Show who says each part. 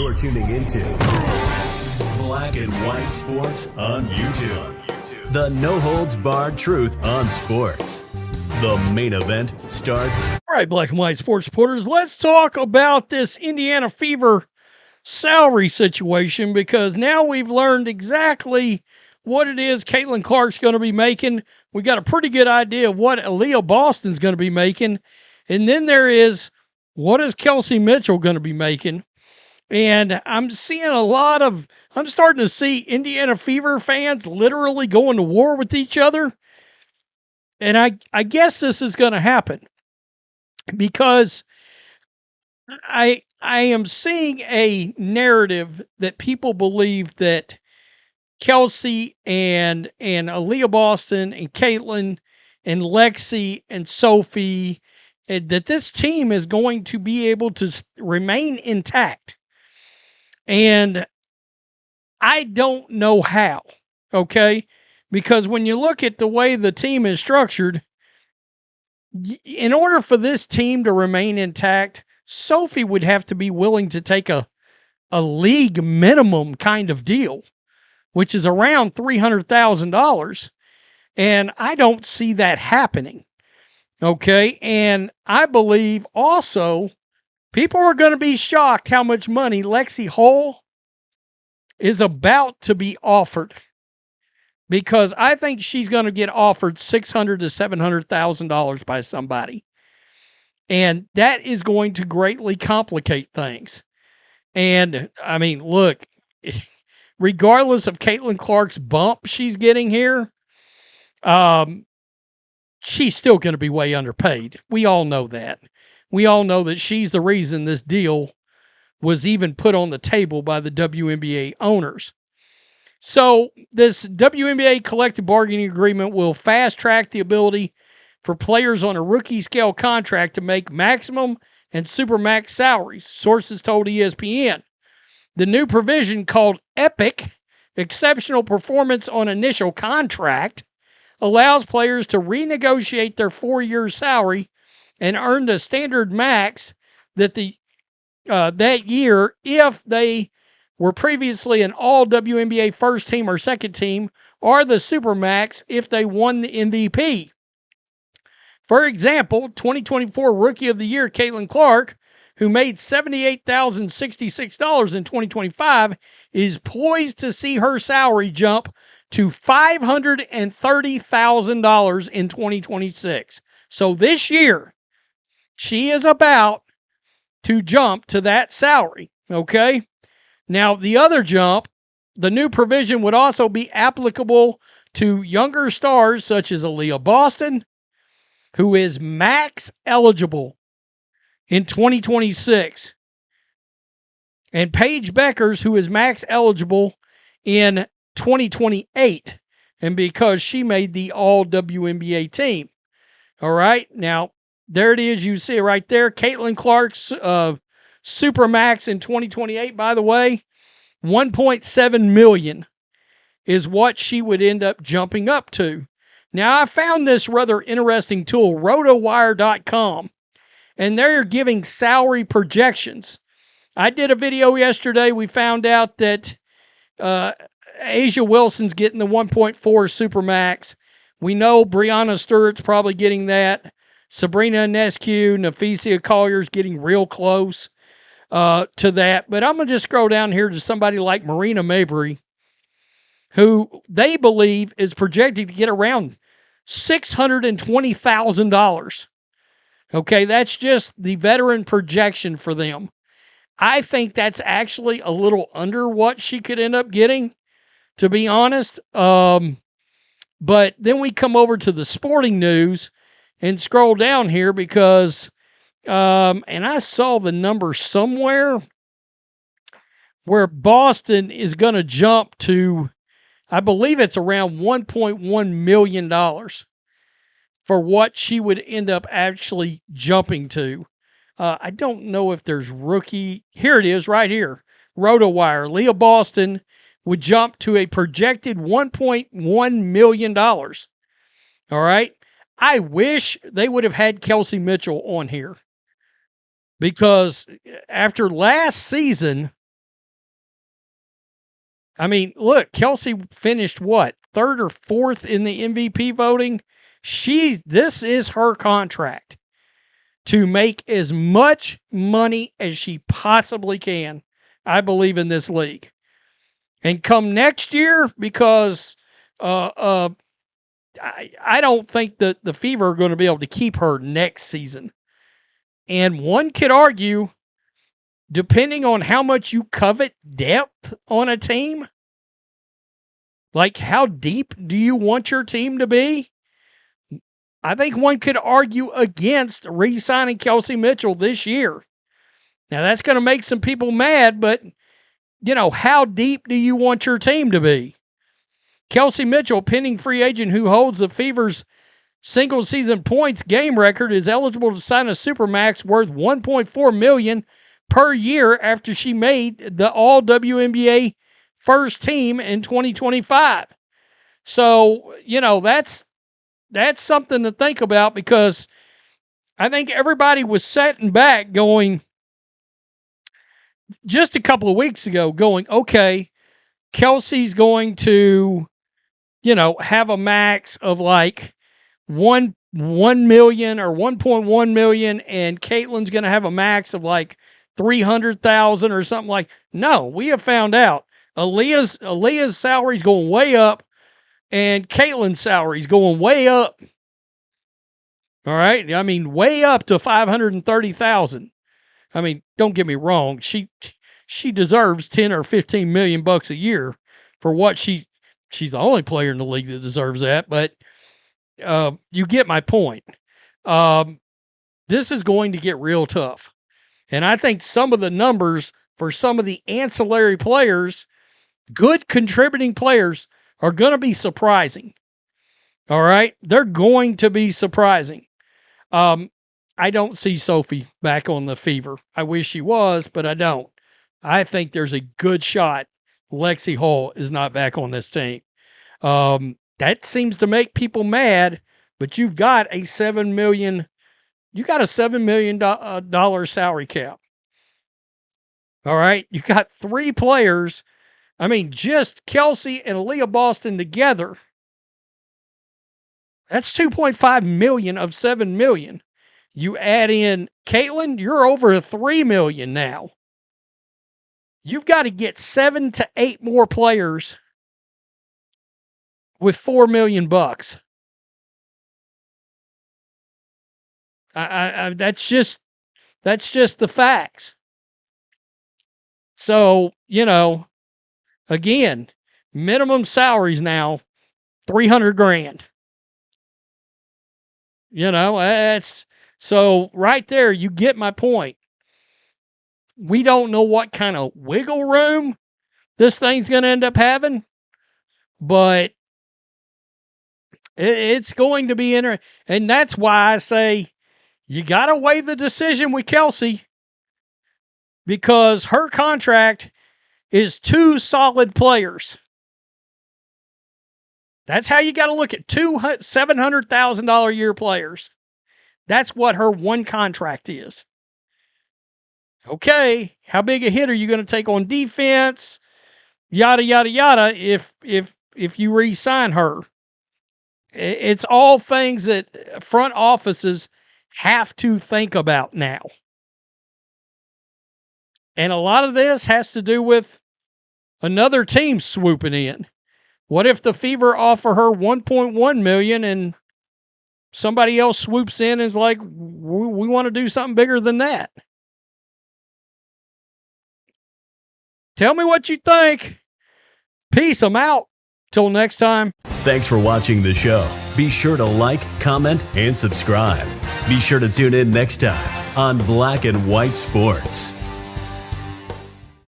Speaker 1: You're tuning into Black and White Sports on YouTube. The no-holds-barred truth on sports. The main event starts.
Speaker 2: All right, Black and White Sports supporters, let's talk about this Indiana Fever salary situation, because now we've learned exactly what it is Caitlin Clark's going to be making. We got a pretty good idea of what Aaliyah Boston's going to be making. And then there is, what is Kelsey Mitchell going to be making? And I'm starting to see Indiana Fever fans literally going to war with each other. And I guess this is going to happen because I am seeing a narrative that people believe that Kelsey and Aaliyah Boston and Caitlin and Lexi and Sophie, that this team is going to be able to remain intact. And I don't know how, okay? Because when you look at the way the team is structured, in order for this team to remain intact, Sophie would have to be willing to take a league minimum kind of deal, which is around $300,000. And I don't see that happening, okay? And I believe also people are going to be shocked how much money Lexi Hull is about to be offered, because I think she's going to get offered $600,000 to $700,000 by somebody. And that is going to greatly complicate things. And, I mean, look, regardless of Caitlin Clark's bump she's getting here, she's still going to be way underpaid. We all know that. We all know that she's the reason this deal was even put on the table by the WNBA owners. So this WNBA collective bargaining agreement will fast-track the ability for players on a rookie scale contract to make maximum and supermax salaries, sources told ESPN. The new provision, called EPIC, Exceptional Performance on Initial Contract, allows players to renegotiate their 4-year salary and earn the standard max that that year if they were previously an all-WNBA first team or second team, or the Supermax if they won the MVP. For example, 2024 Rookie of the Year Caitlin Clark, who made $78,066 in 2025, is poised to see her salary jump to $530,000 in 2026. So this year, she is about to jump to that salary, okay? Now, the other jump, the new provision would also be applicable to younger stars such as Aaliyah Boston, who is max eligible in 2026, and Paige Beckers, who is max eligible in 2028, and because she made the all-WNBA team. All right, now, there it is. You see it right there. Caitlin Clark's Supermax in 2028, by the way, $1.7 million is what she would end up jumping up to. Now, I found this rather interesting tool, rotowire.com, and they're giving salary projections. I did a video yesterday. We found out that Asia Wilson's getting the 1.4 Supermax. We know Brianna Stewart's probably getting that. Sabrina Ionescu, Naphesia Collier's getting real close to that. But I'm going to just scroll down here to somebody like Marina Mabry, who they believe is projected to get around $620,000. Okay, that's just the veteran projection for them. I think that's actually a little under what she could end up getting, to be honest. But then we come over to the sporting news and scroll down here because, and I saw the number somewhere where Boston is going to jump to, I believe it's around $1.1 million for what she would end up actually jumping to. I don't know if there's rookie. Here it is right here. RotoWire. Leah Boston would jump to a projected $1.1 million. All right. I wish they would have had Kelsey Mitchell on here, because after last season, I mean, look, Kelsey finished what? Third or fourth in the MVP voting. This is her contract to make as much money as she possibly can. I believe in this league. And come next year, because I don't think that the Fever are going to be able to keep her next season. And one could argue, depending on how much you covet depth on a team, like how deep do you want your team to be? I think one could argue against re-signing Kelsey Mitchell this year. Now, that's going to make some people mad, but, how deep do you want your team to be? Kelsey Mitchell, pending free agent who holds the Fever's single-season points game record, is eligible to sign a Supermax worth $1.4 million per year after she made the All-WNBA first team in 2025. So, that's something to think about, because I think everybody was sitting back going, just a couple of weeks ago, going, okay, Kelsey's going to, have a max of like 1 million or 1.1 million, and Caitlin's going to have a max of like 300,000 or something like. No, we have found out Aaliyah's salary is going way up, and Caitlin's salary is going way up. All right, I mean, way up to 530,000. I mean, don't get me wrong. She deserves 10 or 15 million bucks a year for what she's the only player in the league that deserves that. But you get my point. This is going to get real tough. And I think some of the numbers for some of the ancillary players, good contributing players, are going to be surprising. All right? They're going to be surprising. I don't see Sophie back on the Fever. I wish she was, but I don't. I think there's a good shot Lexi Hull is not back on this team. That seems to make people mad, but you've got a $7 million dollar salary cap. All right. You got 3 players. I mean, just Kelsey and Aaliyah Boston together. That's $2.5 million of $7 million. You add in Caitlin, you're over $3 million now. You've got to get 7 to 8 more players with $4 million bucks. That's just the facts. So, again, minimum salaries now, $300,000. That's so right there. You get my point. We don't know what kind of wiggle room this thing's going to end up having, but it's going to be interesting. And that's why I say you got to weigh the decision with Kelsey, because her contract is 2 solid players. That's how you got to look at 2 $700,000 a year players. That's what her one contract is. Okay, how big a hit are you going to take on defense? Yada yada yada. If you re-sign her, it's all things that front offices have to think about now. And a lot of this has to do with another team swooping in. What if the Fever offer her 1.1 million and somebody else swoops in and is like, we want to do something bigger than that? Tell me what you think. Peace. I'm out. Till next time.
Speaker 1: Thanks for watching the show. Be sure to like, comment, and subscribe. Be sure to tune in next time on Black and White Sports.